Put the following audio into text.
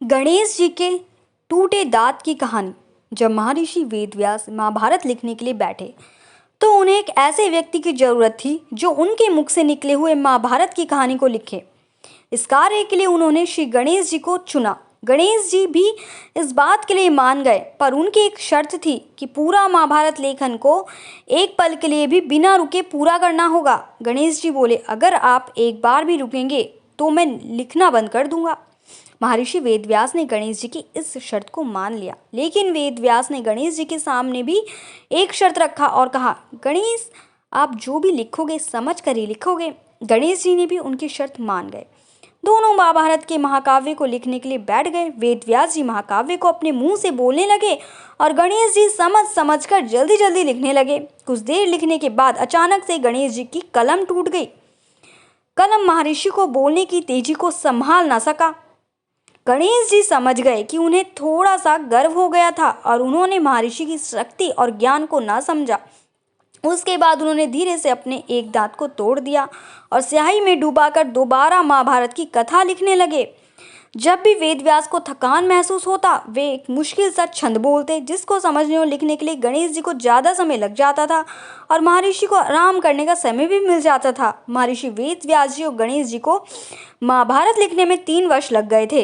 गणेश जी के टूटे दांत की कहानी। जब महर्षि वेदव्यास महाभारत लिखने के लिए बैठे तो उन्हें एक ऐसे व्यक्ति की जरूरत थी जो उनके मुख से निकले हुए महाभारत की कहानी को लिखे। इस कार्य के लिए उन्होंने श्री गणेश जी को चुना। गणेश जी भी इस बात के लिए मान गए, पर उनकी एक शर्त थी कि पूरा महाभारत लेखन को एक पल के लिए भी बिना रुके पूरा करना होगा। गणेश जी बोले, अगर आप एक बार भी रुकेंगे तो मैं लिखना बंद कर दूंगा। महर्षि वेदव्यास ने गणेश जी की इस शर्त को मान लिया, लेकिन वेदव्यास ने गणेश जी के सामने भी एक शर्त रखा और कहा, गणेश, आप जो भी लिखोगे समझ कर ही लिखोगे। गणेश जी ने भी उनकी शर्त मान गए। दोनों महाभारत के महाकाव्य को लिखने के लिए बैठ गए। वेदव्यास जी महाकाव्य को अपने मुंह से बोलने लगे और गणेश जी समझ समझ कर जल्दी जल्दी लिखने लगे। कुछ देर लिखने के बाद अचानक से गणेश जी की कलम टूट गई। कलम महर्षि को बोलने की तेजी को संभाल ना सका। गणेश जी समझ गए कि उन्हें थोड़ा सा गर्व हो गया था और उन्होंने महर्षि की शक्ति और ज्ञान को ना समझा। उसके बाद उन्होंने धीरे से अपने एक दांत को तोड़ दिया और स्याही में डुबाकर दोबारा महाभारत की कथा लिखने लगे। जब भी वेदव्यास को थकान महसूस होता, वे एक मुश्किल सा छंद बोलते, जिसको समझने और लिखने के लिए गणेश जी को ज़्यादा समय लग जाता था और महर्षि को आराम करने का समय भी मिल जाता था। महर्षि वेदव्यास जी और गणेश जी को महाभारत लिखने में 3 वर्ष लग गए थे।